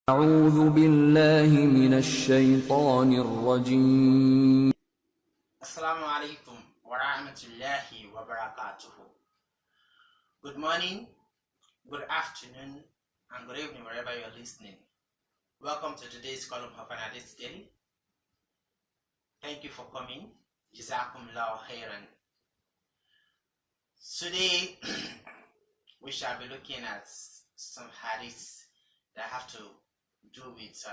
أعوذ بالله من الشيطان الرجيم. Assalamu alaikum wa rahmatullahi wa barakatuhu. Good morning, good afternoon, and good evening wherever you're listening. Welcome to today's column of an Hadith Daily. Thank you for coming. Jazakumullahu khairan. Today, we shall be looking at some hadiths that have to do with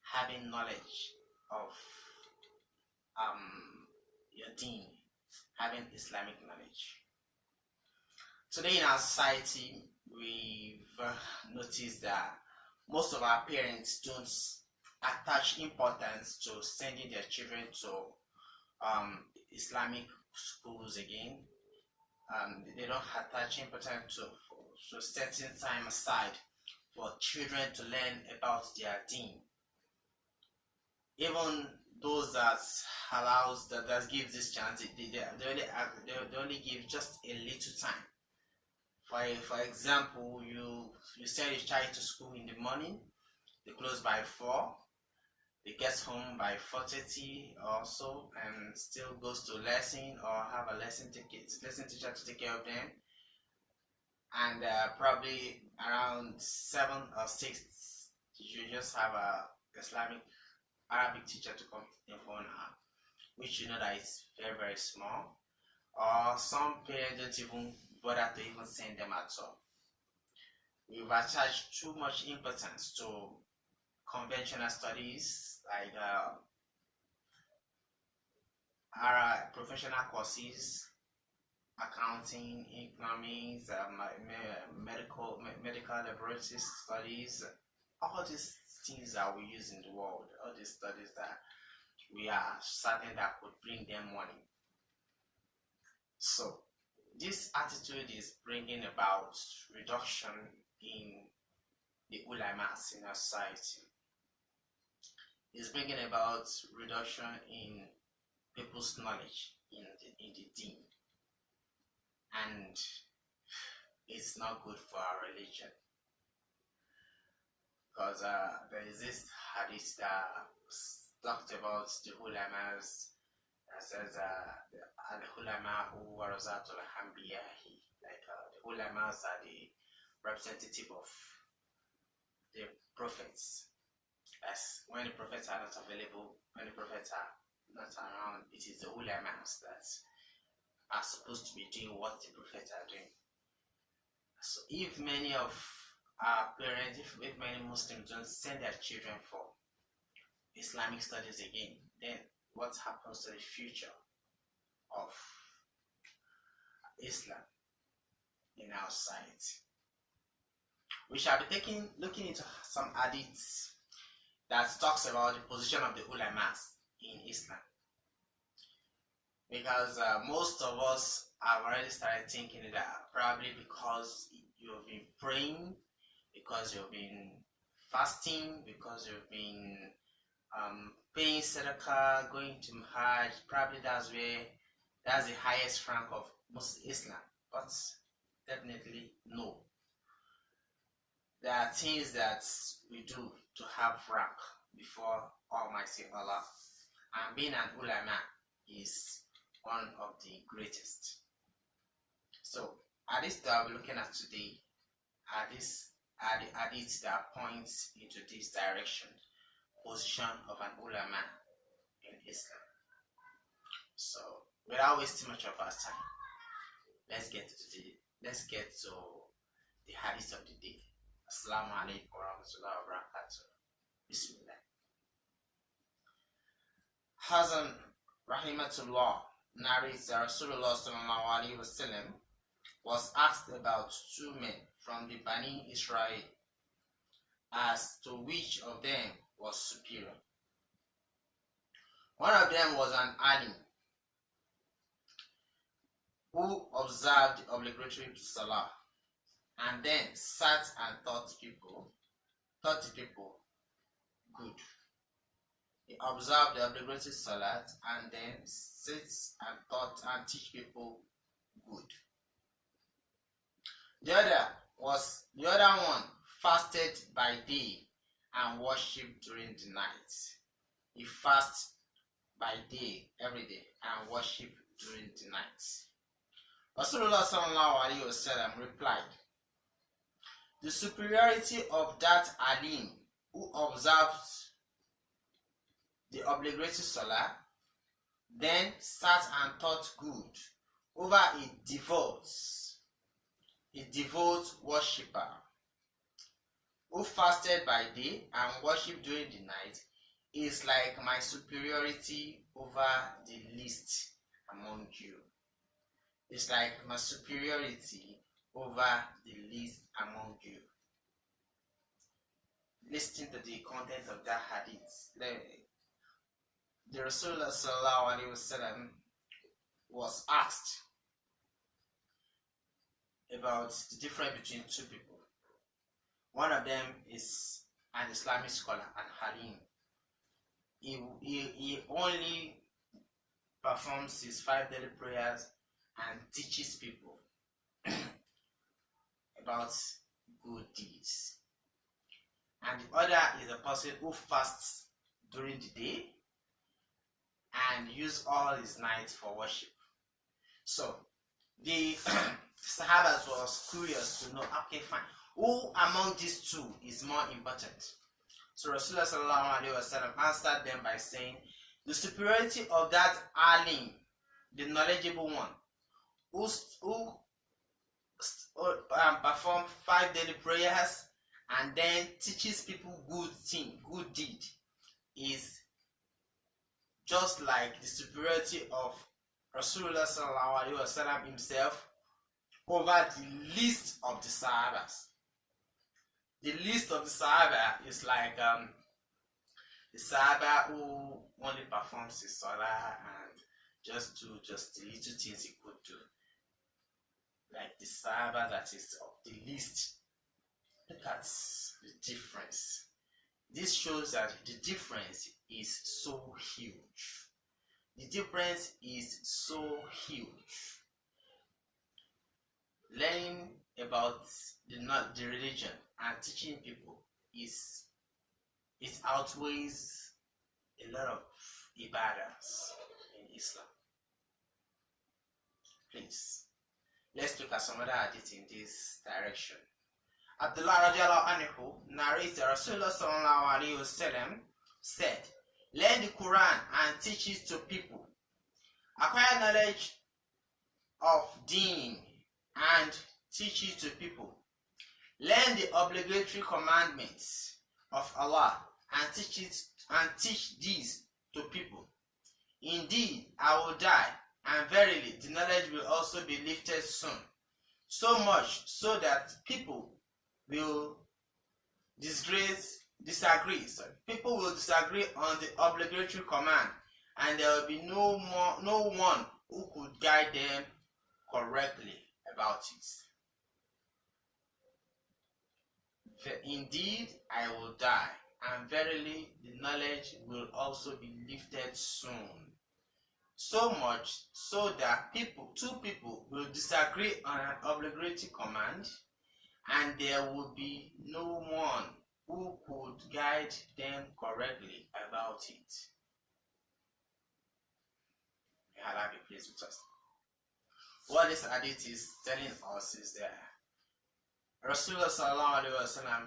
having knowledge of your deen, having Islamic knowledge. Today in our society, we've noticed that most of our parents don't attach importance to sending their children to Islamic schools again. They don't attach importance to setting time aside for children to learn about their deen. Even those that allows that gives this chance, they only give just a little time. For example, you send your child to school in the morning, they close by 4, they get home by 4:30 or so, and still goes to lesson or have a lesson teacher to take care of them, and probably around 7 or 6 you just have a Islamic Arabic teacher to come in for an hour, which you know that is very, very small, or some parents don't even bother to even send them at all. We've attached too much importance to conventional studies like our professional courses, accounting, economics, medical laboratory studies, all these things that we use in the world, all these studies that we are certain that could bring them money. So this attitude is bringing about reduction in the ulamas in our society. It's bringing about reduction in people's knowledge in the deen, and it's not good for our religion. Because there is this hadith that talked about the ulamas, that says al-ulama warasatul anbiya'i, like the ulamas are the representative of the prophets. As when the prophets are not available, when the prophets are not around, it is the ulamas that are supposed to be doing what the prophets are doing. So if many of our parents, if many Muslims don't send their children for Islamic studies again, then what happens to the future of Islam in our society? We shall be looking into some hadiths that talks about the position of the ulamas in Islam, because most of us have already started thinking that probably because you've been praying, because you've been fasting, because you've been paying sadaqah, going to Hajj, probably that's the highest rank of Muslim Islam. But definitely no. There are things that we do to have rank before Almighty Allah, and being an ulama is one of the greatest. So hadiths that I'll be looking at today are the hadiths that points into this direction, position of an ulama in Islam. So without wasting much of our time, let's get to the hadith of the day. As-salamu alaykum wa rahmatullahi wa barakatuh. Bismillah. Hazan Rahimatullah narrates that Rasulullah sallallahu alayhi wa sallam was asked about 2 men from the Bani Israel as to which of them was superior. One of them was an alim who observed the obligatory salah and then sat and taught the people good. He observed the obligatory salat and then sits and taught and teach people good. The other one fasted by day and worshiped during the night. He fasts by day, every day, and worship during the night. Rasulullah sallallahu alaihi wasallam replied, the superiority of that alim who observes the obligatory salah, then sat and thought good over a devout worshipper who fasted by day and worshipped during the night, is like my superiority over the least among you. It's like my superiority over the least among you. Listen to the content of that hadith. The Rasulullah sallallahu alaihi wasallam was asked about the difference between two people. One of them is an Islamic scholar, an Halim. He only performs his 5 daily prayers and teaches people about good deeds. And the other is a person who fasts during the day and use all his night for worship. So the Sahabas was curious to know, okay, fine, who among these two is more important? So Rasulullah sallallahu alaihi wasallam answered them by saying, the superiority of that alim, the knowledgeable one, who perform 5 daily prayers and then teaches people good deed, is just like the superiority of Rasulullah sallallahu alaihi wasallam himself over the least of the Sahabas. The least of the Sahaba is like the Sahaba who only performs his salah and just do just the little things he could do. Like the Sahaba that is of the least. Look at the difference. This shows that the difference is so huge. The difference is so huge. Learning about the religion and teaching people it outweighs a lot of ibadahs in Islam. Please, let's look at some other hadith in this direction. Abdullah radiallahu anhu narrates that Rasulullah sallallahu alaihi wasallam said, learn the Quran and teach it to people. Acquire knowledge of deen and teach it to people. Learn the obligatory commandments of Allah and teach these to people. Indeed, I will die, and verily the knowledge will also be lifted soon, so much so that people will disagree. People will disagree on the obligatory command, and there will be no one who could guide them correctly about it. Indeed, I will die, and verily the knowledge will also be lifted soon, so much so that two people will disagree on an obligatory command, and there will be no one who could guide them correctly about it. May Allah be pleased with us. What this hadith is telling us is that Rasulullah sallallahu alaihi wasallam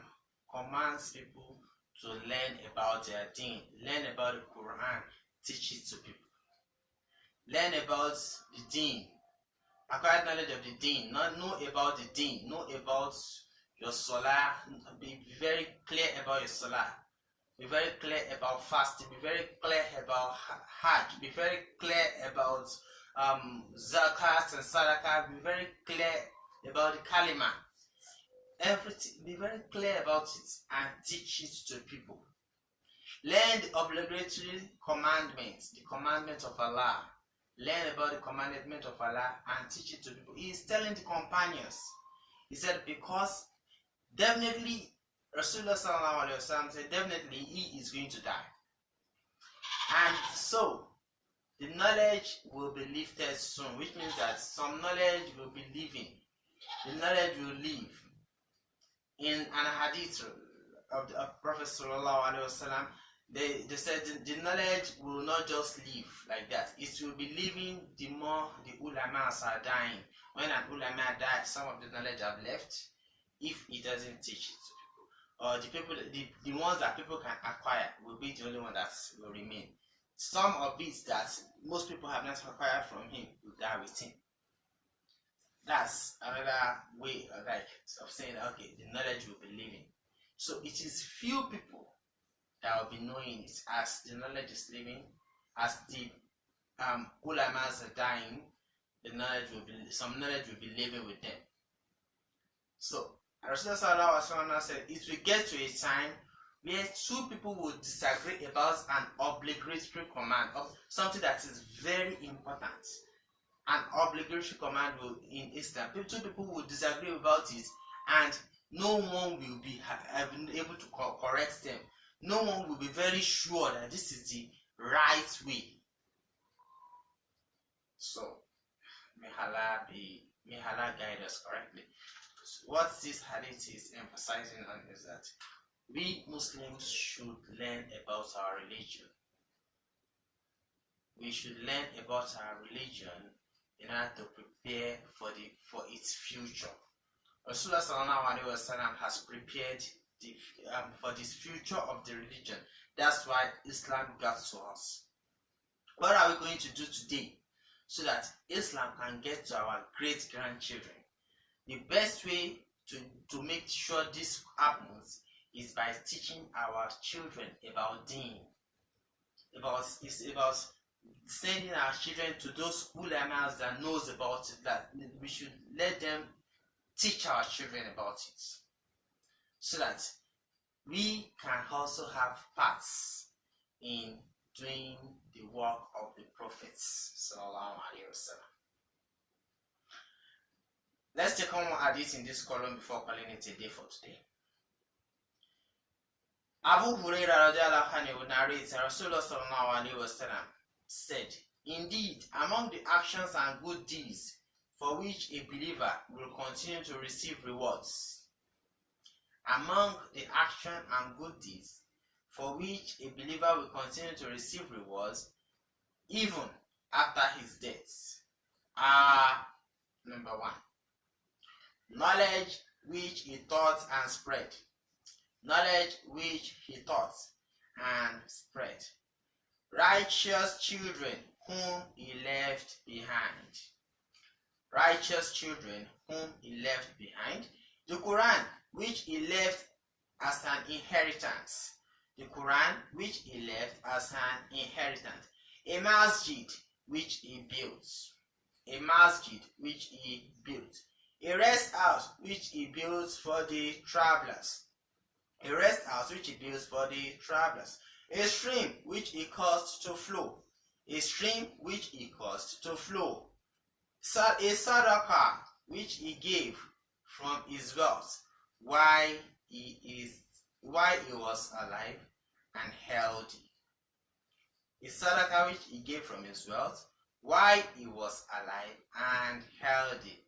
commands people to learn about their deen, learn about the Quran, teach it to people. Learn about the deen, acquire knowledge of the deen, not know about the deen, know about your salah, be very clear about your salah, be very clear about fasting, be very clear about hajj, be very clear about zakat and sadaqah, be very clear about the kalima. Everything, be very clear about it and teach it to people. Learn the obligatory commandments, the commandment of Allah. Learn about the commandment of Allah and teach it to people. He is telling the companions, he said, because definitely Rasulullah sallallahu alaihi wasallam said definitely he is going to die, and so the knowledge will be lifted soon, which means that some knowledge will be living, the knowledge will live. in an hadith of Prophet Sallallahu Alaihi Wasallam, they said the knowledge will not just live like that. It will be living the more the ulamas are dying. When an ulama dies, some of the knowledge have left if he doesn't teach it to people. Or the ones that people can acquire will be the only one that will remain. Some of it that most people have not acquired from him will die with him. That's another way of saying that, okay, the knowledge will be living. So it is few people that will be knowing it as the knowledge is living, as the ulamas are dying. Some knowledge will be living with them. So Rasulullah said it will get to a time where two people will disagree about an obligatory command of something that is very important. An obligatory command in Islam. Two people will disagree about it, and no one will be able to correct them. No one will be very sure that this is the right way. So, may Allah guide us correctly. So what this hadith is emphasizing on is that we Muslims should learn about our religion. We should learn about our religion in order to prepare for its future. Rasulullah Sallallahu Alaihi Wasallam has prepared for this future of the religion. That's why Islam got to us. What are we going to do today so that Islam can get to our great grandchildren? The best way to make sure this happens is by teaching our children about deen. It's about sending our children to those ulamas that knows about it, that we should let them teach our children about it, so that we can also have parts in doing the work of the prophets. Let's take one more hadith in this column before calling it a day for today. Abu Hurairah radiallahu anhu narrates that Rasulullah sallallahu alaihi wasallam said, "Indeed, among the actions and good deeds for which a believer will continue to receive rewards, among the action and good deeds for which a believer will continue to receive rewards even after his death are: number 1, knowledge which he taught and spread. Knowledge which he taught and spread. Righteous children whom he left behind. Righteous children whom he left behind. The Quran which he left as an inheritance. The Quran which he left as an inheritance. A masjid which he built. A masjid which he built. A rest house which he built for the travelers. A rest house which he built for the travelers. A stream which he caused to flow. A stream which he caused to flow. A sadaqah which he gave from his wealth while he was alive and healthy. A sadaqah which he gave from his wealth while he was alive and healthy.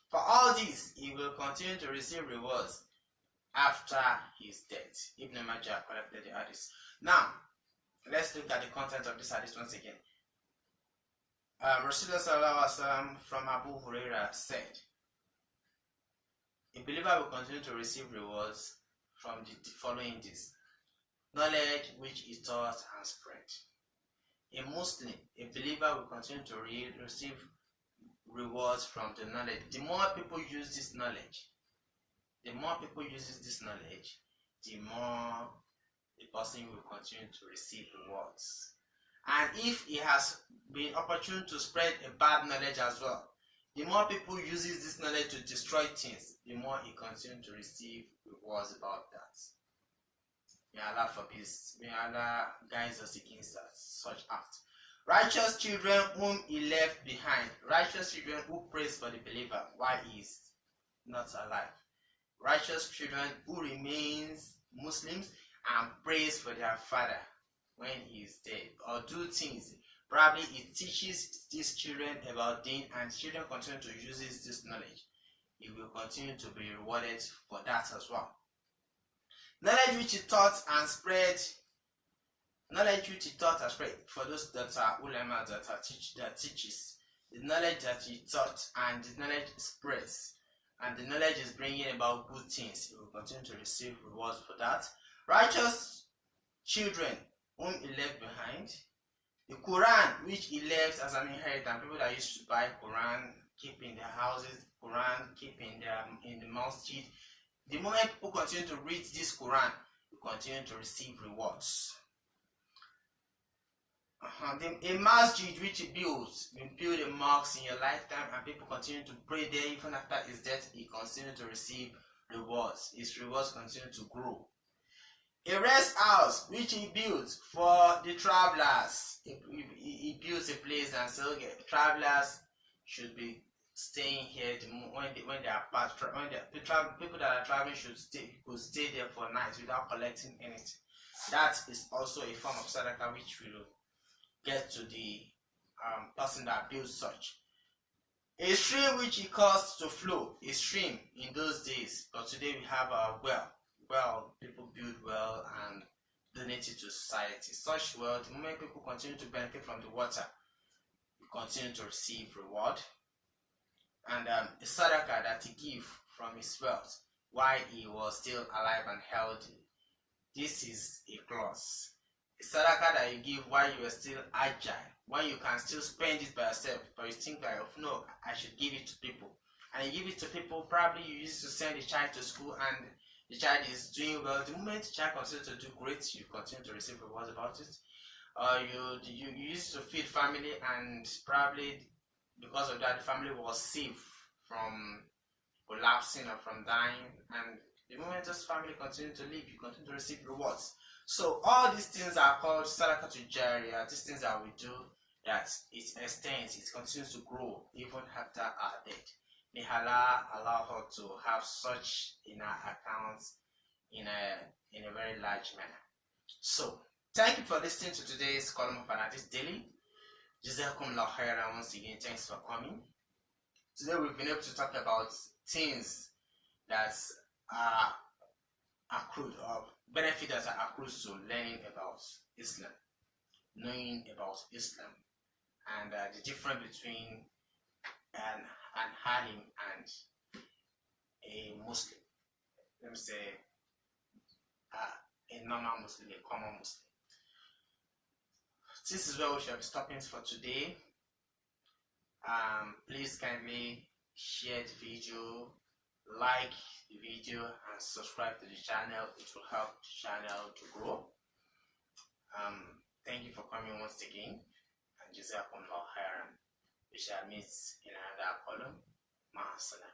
For all this, he will continue to receive rewards after his death." Ibn Majah collected the hadith. Now, let's look at the content of this hadith once again. Rasulullah Sallallahu Alaihi Wasallam from Abu Hurairah said, "A believer will continue to receive rewards from the following this: knowledge which he taught and spread." A Muslim, a believer, will continue to receive rewards from the knowledge. The more people use this knowledge, the more the person will continue to receive rewards. And if he has been opportune to spread a bad knowledge as well, the more people uses this knowledge to destroy things, the more he continues to receive rewards about that. May Allah forbid, may Allah guide us against such act. Righteous children whom he left behind. Righteous children who prays for the believer while he is not alive. Righteous children who remains Muslims and prays for their father when he is dead, or do things. Probably it teaches these children about deen, and children continue to use this knowledge. he will continue to be rewarded for that as well. Knowledge which he taught and spread, knowledge which he taught and spread, for those that are ulama, that teaches, the knowledge that he taught and the knowledge spreads, and the knowledge is bringing about good things, he will continue to receive rewards for that. Righteous children whom he left behind, the Quran which he left as an inheritance, people that used to buy Quran, keep in their houses, Quran, keep in the masjid. The moment people continue to read this Quran, you continue to receive rewards. A masjid which he builds, you build a mosque in your lifetime and people continue to pray there even after his death, he continues to receive rewards. His rewards continue to grow. A rest house which he built for the travelers, he builds a place and says, okay, travelers should be staying here when they are part, people that are traveling could stay there for nights without collecting anything. That is also a form of sadaqah which will get to the person that builds such. A stream which he caused to flow, a stream in those days, but today we have a well, people build well and donate it to society. Such well, the moment people continue to benefit from the water, you continue to receive reward. And the sadaqah that he gave from his wealth while he was still alive and healthy, this is a clause. The sadaqah that you give while you are still agile, when you can still spend it by yourself, but you think like, no, I should give it to people. And you give it to people, probably you used to send the child to school and the child is doing well. The moment the child continues to do great, you continue to receive rewards about it. You used to feed family and probably because of that the family was safe from collapsing or from dying, and the moment this family continue to live, you continue to receive rewards. So all these things are called sadaqah to jariyah, these things that we do that it extends, it continues to grow even after our death. May Allah allow her to have such in our accounts in a very large manner. So thank you for listening to today's column of Analytics Daily. Jazakumullah khairan once again, thanks for coming. Today we've been able to talk about things that are accrued or benefit that are accrued to learning about Islam, knowing about Islam, and the difference between an alim and a Muslim. Let me say a normal Muslim, a common Muslim. This is where we shall be stopping for today. Please kindly share the video, like the video, and subscribe to the channel. It will help the channel to grow. Thank you for coming once again, and Jazakumullah khairan. We shall meet in another column. Ma'assalam.